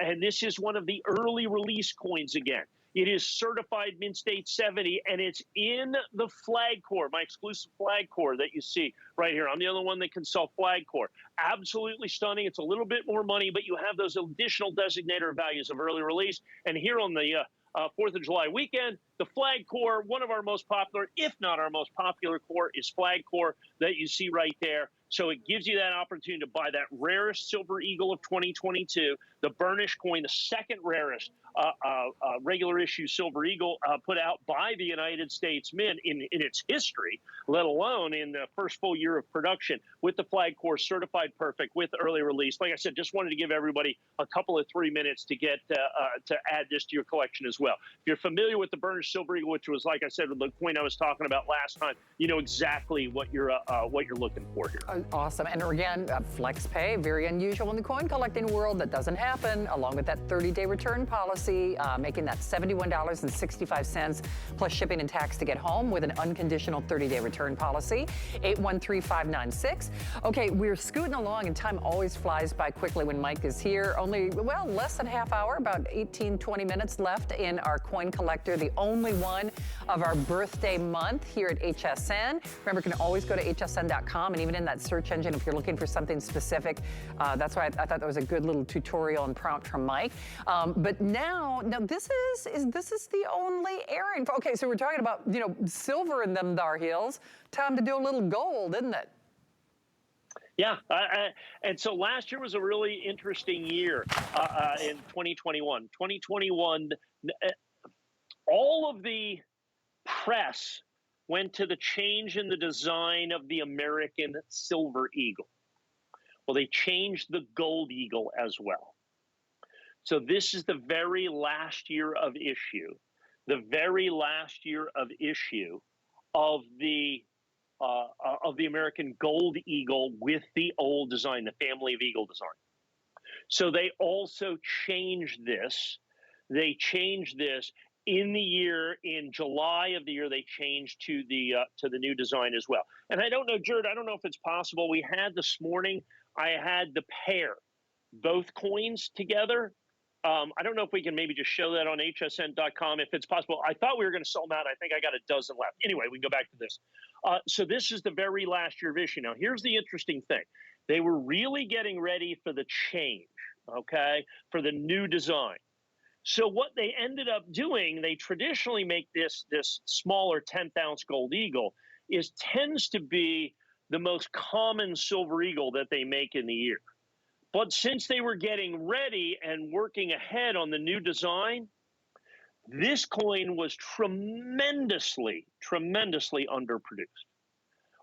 and this is one of the early release coins again. It is certified Mint State 70, and it's in the flag core, my exclusive flag core that you see right here. I'm the only one that can sell flag core. Absolutely stunning. It's a little bit more money, but you have those additional designator values of early release. And here on the 4th of July weekend, the flag core, one of our most popular, if not our most popular core, is flag core that you see right there. So it gives you that opportunity to buy that rarest Silver Eagle of 2022, the burnished coin, the second rarest regular issue Silver Eagle put out by the United States Mint in its history, let alone in the first full year of production, with the flag core certified perfect with early release. Like I said, just wanted to give everybody a couple of 3 minutes to get to add this to your collection as well. If you're familiar with the burnished Silver Eagle, which was, like I said, the coin I was talking about last time, you know exactly what you're looking for here. Awesome. And again, flex pay, very unusual in the coin collecting world. That doesn't happen, along with that 30-day return policy, making that $71.65 plus shipping and tax to get home with an unconditional 30-day return policy. 813596. Okay, we're scooting along, and time always flies by quickly when Mike is here. Only, well, less than a half hour, about 18, 20 minutes left in our coin collector, the only one of our birthday month here at HSN. Remember, you can always go to hsn.com, and even in that search engine, if you're looking for something specific, that's why I thought that was a good little tutorial and prompt from Mike. But now this is the only errand. Okay, so we're talking about, you know, silver in them dar heels. Time to do a little gold, isn't it? Yeah, and so last year was a really interesting year in 2021. 2021, all of the press went to the change in the design of the American Silver Eagle. Well, they changed the Gold Eagle as well. So this is the very last year of issue, of the American Gold Eagle with the old design, the family of Eagle design. So they also changed this. They changed this in July of the year. They changed to the new design as well. And I don't know, Jared, I don't know if it's possible. We had this morning, I had the pair, both coins together. I don't know if we can maybe just show that on hsn.com if it's possible. I thought we were going to sell them out. I think I got a dozen left. Anyway, we can go back to this. So this is the very last year of issue. Now, here's the interesting thing. They were really getting ready for the change, okay, for the new design. So what they ended up doing, they traditionally make this smaller 10th ounce Gold Eagle, tends to be the most common Silver Eagle that they make in the year. But since they were getting ready and working ahead on the new design, this coin was tremendously underproduced,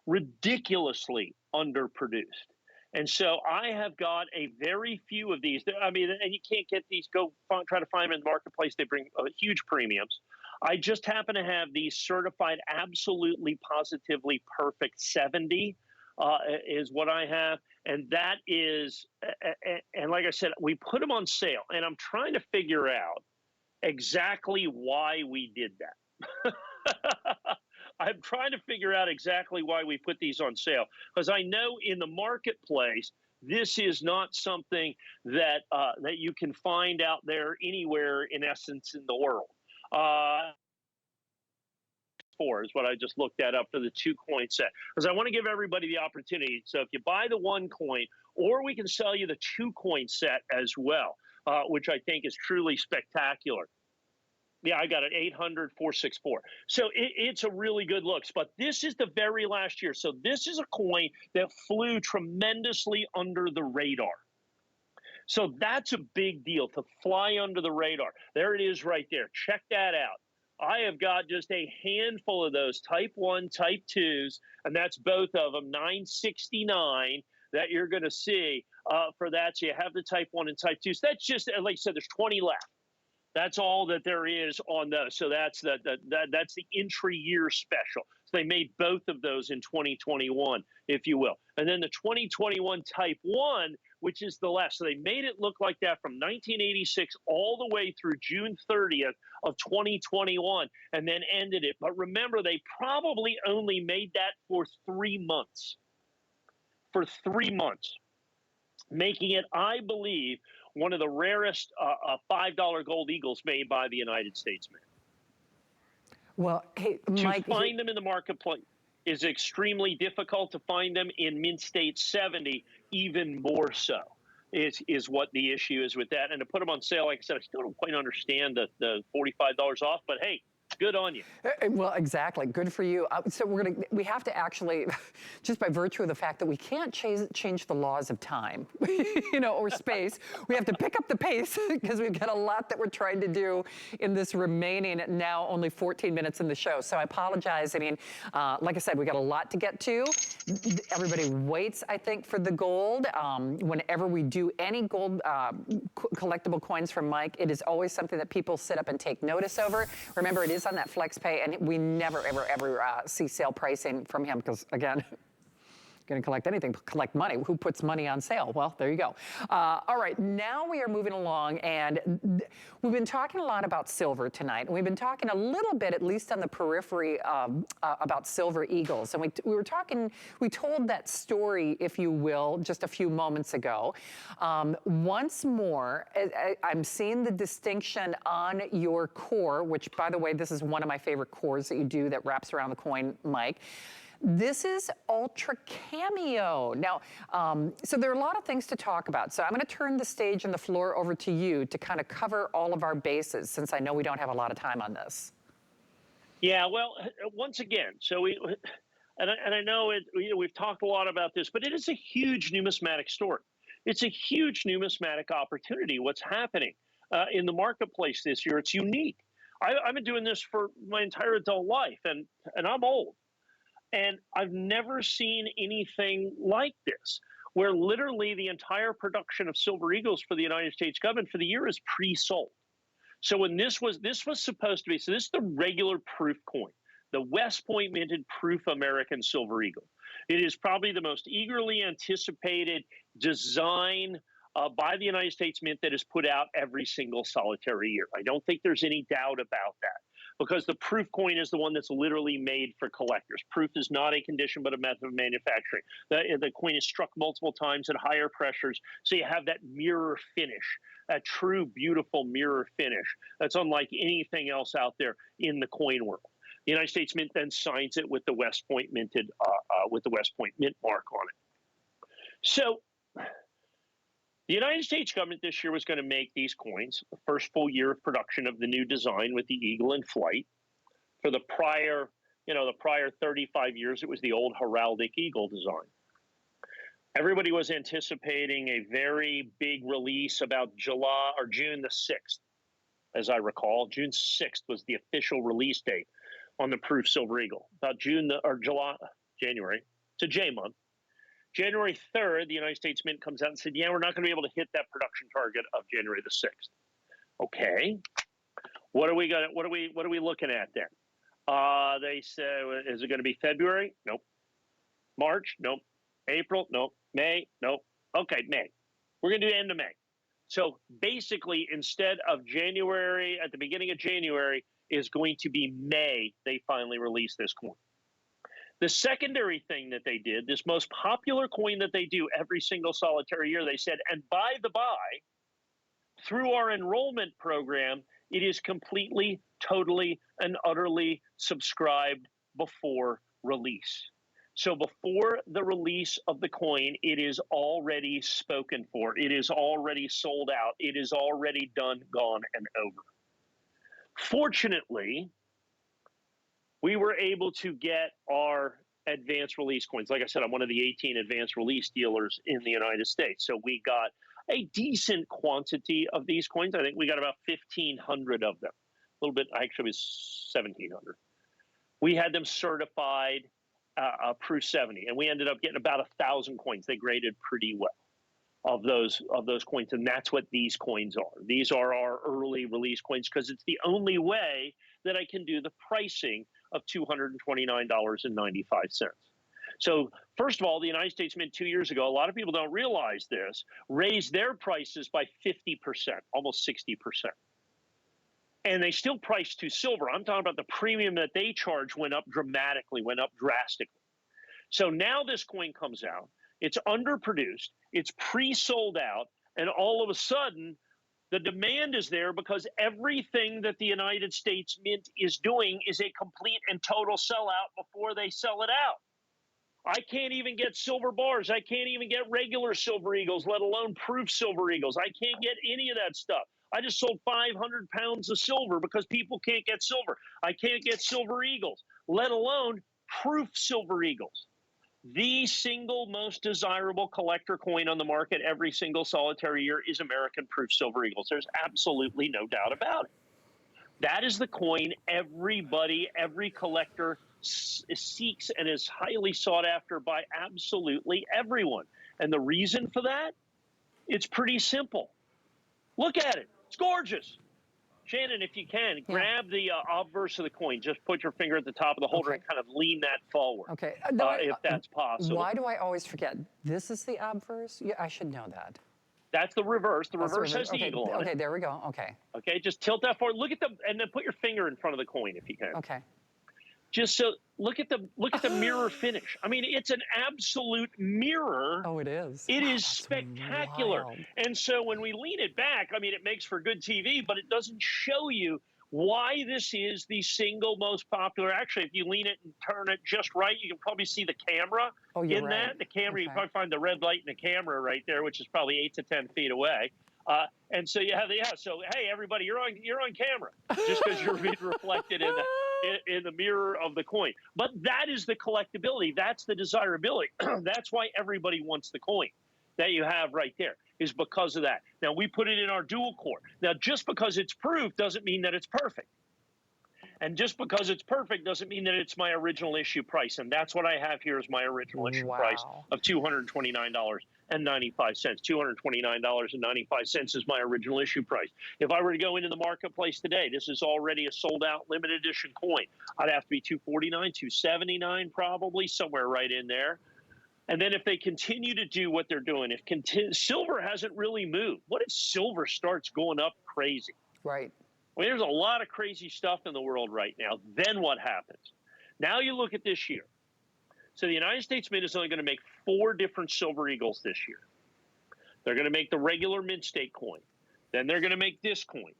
ridiculously underproduced. And so I have got a very few of these. I mean, and you can't get these. Go try to find them in the marketplace. They bring huge premiums. I just happen to have these certified absolutely, positively perfect 70 is what I have. And that is, and like I said, we put them on sale. And I'm trying to figure out exactly why we did that. I'm trying to figure out exactly why we put these on sale, because I know in the marketplace, this is not something that that you can find out there anywhere, in essence, in the world. Four is what I just looked that up for the 2-coin set, because I want to give everybody the opportunity. So if you buy the 1 coin, or we can sell you the 2-coin set as well, which I think is truly spectacular. Yeah, I got it, 800-464. So it's a really good looks, but this is the very last year. So this is a coin that flew tremendously under the radar. So that's a big deal, to fly under the radar. There it is right there. Check that out. I have got just a handful of those Type 1, Type 2s, and that's both of them, 969 that you're going to see for that. So you have the Type 1 and Type 2s. That's just, like I said, there's 20 left. That's all that there is on those. So that's that's the entry year special. So they made both of those in 2021, if you will. And then the 2021 Type 1, which is the last. So they made it look like that from 1986 all the way through June 30th of 2021, and then ended it. But remember, they probably only made that for 3 months. For 3 months, making it, I believe, one of the rarest $5 gold eagles made by the United States Mint. Well, hey, Mike, to find them in the marketplace is extremely difficult. To find them in Mint State 70, even more so, is what the issue is with that. And to put them on sale, like I said, I still don't quite understand the $45 off, but hey, good on you. Well, exactly. Good for you. So we have to actually, just by virtue of the fact that we can't change the laws of time, or space, we have to pick up the pace because we've got a lot that we're trying to do in this remaining now only 14 minutes in the show. So I apologize. I mean, like I said, we got a lot to get to. Everybody waits, I think, for the gold. Whenever we do any gold collectible coins from Mike, it is always something that people sit up and take notice over. Remember, it is on that flex pay, and we never, ever see sale pricing from him because, again, going to collect anything, collect money. Who puts money on sale? Well, there you go. All right, now we are moving along, and we've been talking a lot about silver tonight, and we've been talking a little bit, at least on the periphery, about silver eagles. And we told that story, if you will, just a few moments ago. Once more, I'm seeing the distinction on your core, which, by the way, this is one of my favorite cores that you do that wraps around the coin, Mike. This is Ultra Cameo. Now, so there are a lot of things to talk about. So I'm going to turn the stage and the floor over to you to kind of cover all of our bases, since I know we don't have a lot of time on this. Yeah, well, once again, so I know we've talked a lot about this, but it is a huge numismatic story. It's a huge numismatic opportunity. What's happening in the marketplace this year? It's unique. I've been doing this for my entire adult life, and I'm old. And I've never seen anything like this, where literally the entire production of silver eagles for the United States government for the year is pre-sold. So when this was supposed to be, so this is the regular proof coin, the West Point minted proof American silver eagle. It is probably the most eagerly anticipated design by the United States Mint that is put out every single solitary year. I don't think there's any doubt about that, because the proof coin is the one that's literally made for collectors. Proof is not a condition, but a method of manufacturing. The coin is struck multiple times at higher pressures, so you have that mirror finish, that true, beautiful mirror finish that's unlike anything else out there in the coin world. The United States Mint then signs it with the West Point minted, with the West Point Mint mark on it. So the United States government this year was going to make these coins, the first full year of production of the new design with the eagle in flight. For the prior 35 years, it was the old heraldic eagle design. Everybody was anticipating a very big release about July or June the 6th, as I recall. June 6th was the official release date on the proof silver eagle. About January. It's a J month. January 3rd, the United States Mint comes out and said, yeah, we're not going to be able to hit that production target of January the 6th. Okay. What are we looking at then? They say, is it going to be February? Nope. March? Nope. April? Nope. May? Nope. Okay, May. We're going to do the end of May. So basically, instead of January, at the beginning of January, is going to be May, they finally release this coin. The secondary thing that they did, this most popular coin that they do every single solitary year, they said, and by the by, through our enrollment program, it is completely totally and utterly subscribed before release. So before the release of the coin, it is already spoken for. It is already sold out. It is already done, gone, and over. Fortunately, we were able to get our advanced release coins. Like I said, I'm one of the 18 advanced release dealers in the United States. So we got a decent quantity of these coins. I think we got about 1,500 of them. A little bit, actually, it was 1,700. We had them certified Proof 70, and we ended up getting about 1,000 coins. They graded pretty well of those coins, and that's what these coins are. These are our early release coins because it's the only way that I can do the pricing of $229.95. So first of all, the United States Mint 2 years ago, a lot of people don't realize this, raised their prices by 50%, almost 60%. And they still price to silver. I'm talking about the premium that they charge went up dramatically, went up drastically. So now this coin comes out, it's underproduced, it's pre-sold out, and all of a sudden, the demand is there because everything that the United States Mint is doing is a complete and total sellout before they sell it out. I can't even get silver bars. I can't even get regular silver eagles, let alone proof silver eagles. I can't get any of that stuff. I just sold 500 pounds of silver because people can't get silver. I can't get silver eagles, let alone proof silver eagles. The single most desirable collector coin on the market every single solitary year is American proof silver eagles. There's absolutely no doubt about it. That is the coin everybody, every collector seeks and is highly sought after by absolutely everyone. And the reason for that, it's pretty simple. Look at it. It's gorgeous. Shannon, if you can, grab the obverse of the coin. Just put your finger at the top of the holder and kind of lean that forward. Okay. If that's possible. Why do I always forget? This is the obverse? Yeah, I should know that. That's the reverse. The reverse has the eagle on it. Okay, there we go. Okay. Okay, just tilt that forward. Look at the, and then put your finger in front of the coin if you can. Okay. Just so, look at the mirror finish. I mean, it's an absolute mirror. Oh, it is. It is spectacular. Wild. And so when we lean it back, I mean, it makes for good TV, but it doesn't show you why this is the single most popular. Actually, if you lean it and turn it just right, you can probably see the camera in that. The camera, you can probably find the red light in the camera right there, which is probably 8 to 10 feet away. And so you have so hey, everybody, you're on camera just because you're being reflected in the mirror of the coin. But that is the collectability. That's the desirability. That's why everybody wants the coin that you have right there, is because of that. Now, we put it in our dual core. Now, just because it's proof doesn't mean that it's perfect. And just because it's perfect doesn't mean that it's my original issue price. And that's what I have here is my original issue price of $229.95. $229.95 is my original issue price. If I were to go into the marketplace today, this is already a sold-out limited edition coin. I'd have to be $249, $279 probably, somewhere right in there. And then if they continue to do what they're doing, if silver hasn't really moved, what if silver starts going up crazy? Right. I mean, there's a lot of crazy stuff in the world right now. Then what happens? Now you look at this year. So the United States Mint is only going to make 4 different silver eagles this year. They're going to make the regular mint state coin. Then they're going to make this coin.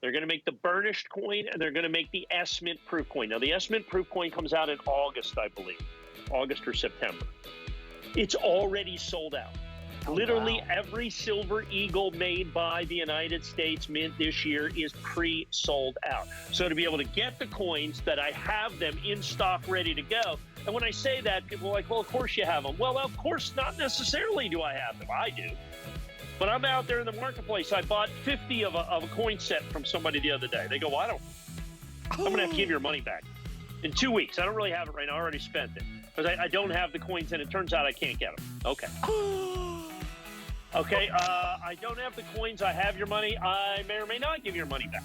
They're going to make the burnished coin, and they're going to make the S Mint proof coin. Now, the S Mint proof coin comes out in August, I believe, August or September. It's already sold out. Literally every silver eagle made by the United States Mint this year is pre-sold out. So to be able to get the coins that I have them in stock ready to go, and when I say that, people are like, well, of course you have them. Well, of course, not necessarily do I have them. I do. But I'm out there in the marketplace. I bought 50 of a coin set from somebody the other day. They go, well, I'm going to have to give your money back in 2 weeks. I don't really have it right now. I already spent it. Because I don't have the coins, and it turns out I can't get them. Okay. Okay, I don't have the coins. I have your money. I may or may not give your money back.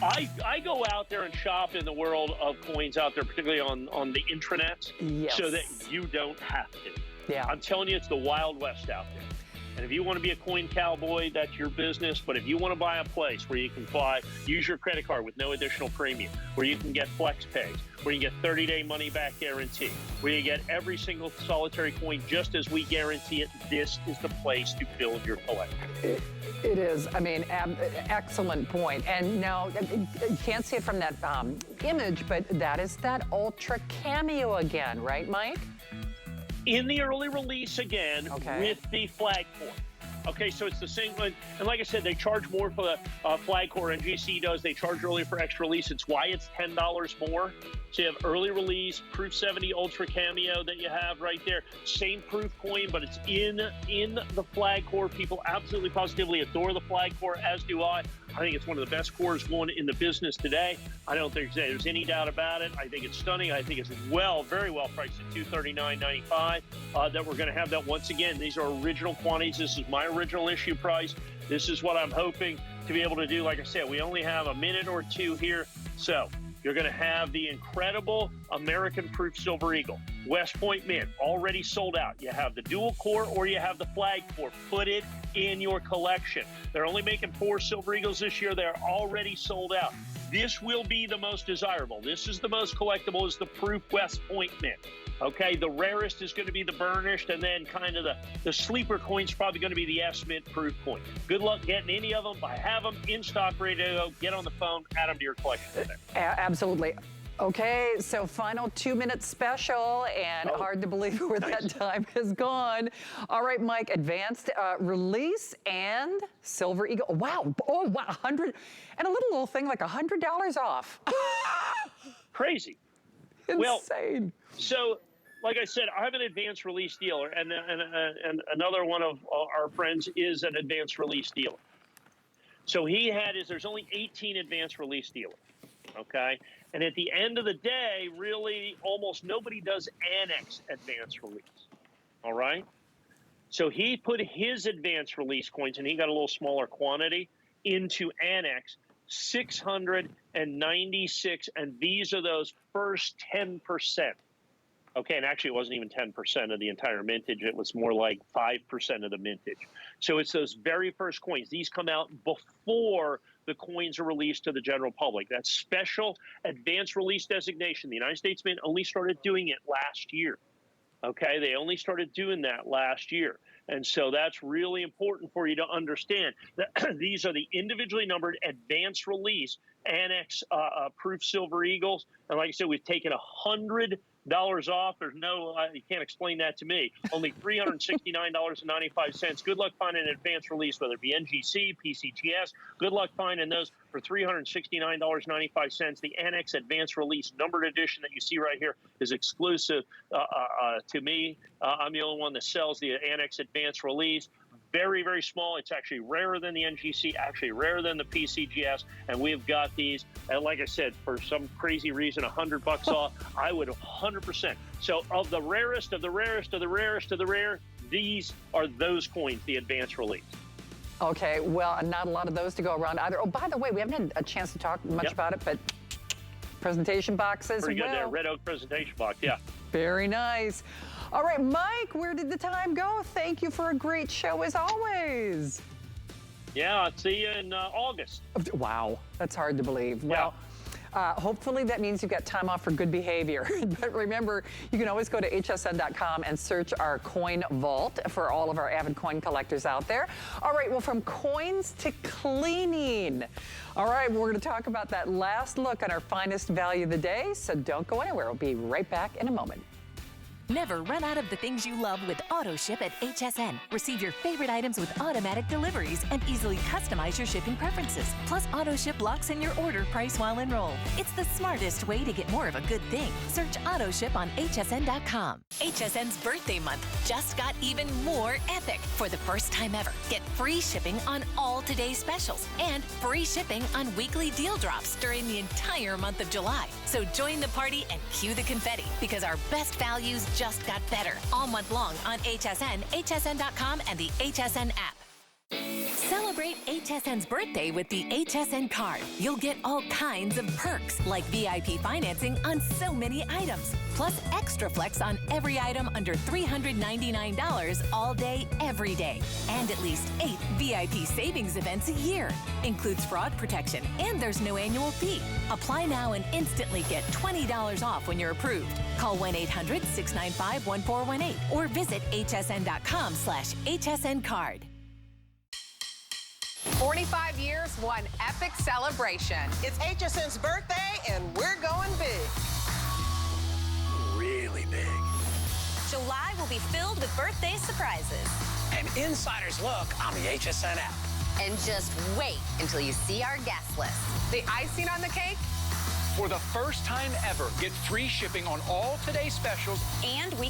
I go out there and shop in the world of coins out there, particularly on the intranets, so that you don't have to. Yeah. I'm telling you, it's the Wild West out there. And if you want to be a coin cowboy, that's your business. But if you want to buy a place where you can use your credit card with no additional premium, where you can get flex pays, where you can get 30-day money-back guarantee, where you get every single solitary coin just as we guarantee it, this is the place to build your collection. It is. I mean, excellent point. And now, you can't see it from that image, but that is that Ultra Cameo again, right, Mike? In the early release again, with the flag core. Okay, so it's the same one. And like I said, they charge more for the flag core. NGC does. They charge early for extra release. It's why it's $10 more. So you have early release, Proof 70 Ultra Cameo that you have right there. Same proof coin, but it's in the flag core. People absolutely positively adore the flag core, as do I. I think it's one of the best cores going in the business today. I don't think there's any doubt about it. I think it's stunning. I think it's very well priced at $239.95. That we're going to have that once again. These are original quantities. This is my original issue price. This is what I'm hoping to be able to do. Like I said, we only have a minute or two here. So you're going to have the incredible American Proof Silver Eagle. West Point Mint, already sold out. You have the dual core or you have the flag core. Put it in your collection. They're only making 4 Silver Eagles this year. They're already sold out. This will be the most desirable. This is the most collectible, is the Proof West Point Mint. Okay, the rarest is going to be the burnished, and then kind of the sleeper coin's probably going to be the S Mint Proof coin. Good luck getting any of them. I have them in stock, ready to go. Get on the phone, add them to your collection today. Absolutely. Okay, so final 2-minute special, and hard to believe where that time has gone. All right, Mike, advanced release and Silver Eagle. Wow, 100, and a little thing like $100 off. Crazy. Insane. Well, so, like I said, I'm an advanced release dealer, and another one of our friends is an advanced release dealer. So there's only 18 advanced release dealers, okay? And at the end of the day, really, almost nobody does Annex advanced release, all right? So he put his advanced release coins, and he got a little smaller quantity, into Annex, 696, and these are those first 10%. Okay, and actually it wasn't even 10% of the entire mintage. It was more like 5% of the mintage. So it's those very first coins. These come out before the coins are released to the general public. That special advanced release designation, the United States Mint only started doing it last year. Okay, they only started doing that last year. And so that's really important for you to understand that these are the individually numbered advanced release Annex Proof Silver Eagles. And like I said, we've taken $100 off. There's no, you can't explain that to me. Only $369.95. Good luck finding an advanced release, whether it be NGC, PCGS. Good luck finding those for $369.95. The Annex Advanced Release numbered edition that you see right here is exclusive to me. I'm the only one that sells the Annex Advanced Release. Very, very small. It's actually rarer than the NGC, actually rarer than the PCGS, and we've got these. And like I said, for some crazy reason, $100 off. I would 100%. So of the rarest of the rarest of the rarest of the rare, these are those coins, the advanced release. Okay, well, not a lot of those to go around either. Oh, by the way, we haven't had a chance to talk much about it, but presentation boxes. Pretty good there, Red Oak presentation box, yeah. Very nice. All right, Mike, where did the time go? Thank you for a great show as always. Yeah, I'll see you in August. Wow, that's hard to believe. Yeah. Well, hopefully that means you've got time off for good behavior. But remember, you can always go to hsn.com and search our coin vault for all of our avid coin collectors out there. All right, well, from coins to cleaning. All right, we're going to talk about that last look on our finest value of the day, so don't go anywhere. We'll be right back in a moment. Never run out of the things you love with AutoShip at HSN. Receive your favorite items with automatic deliveries and easily customize your shipping preferences. Plus, AutoShip locks in your order price while enrolled. It's the smartest way to get more of a good thing. Search AutoShip on hsn.com. HSN's birthday month just got even more epic. For the first time ever, get free shipping on all today's specials and free shipping on weekly deal drops during the entire month of July. So join the party and cue the confetti, because our best values just got better all month long on HSN, hsn.com, and the HSN app. Celebrate HSN HSN's birthday with the HSN card. You'll get all kinds of perks, like VIP financing on so many items, plus extra flex on every item under $399 all day, every day, and at least 8 VIP savings events a year. Includes fraud protection, and there's no annual fee. Apply now and instantly get $20 off when you're approved. Call 1-800-695-1418 or visit hsn.com/HSN card. 45 years, one epic celebration. It's HSN's birthday, and we're going big. Really big. July will be filled with birthday surprises. An insider's look on the HSN app. And just wait until you see our guest list. The icing on the cake? For the first time ever, get free shipping on all today's specials. And we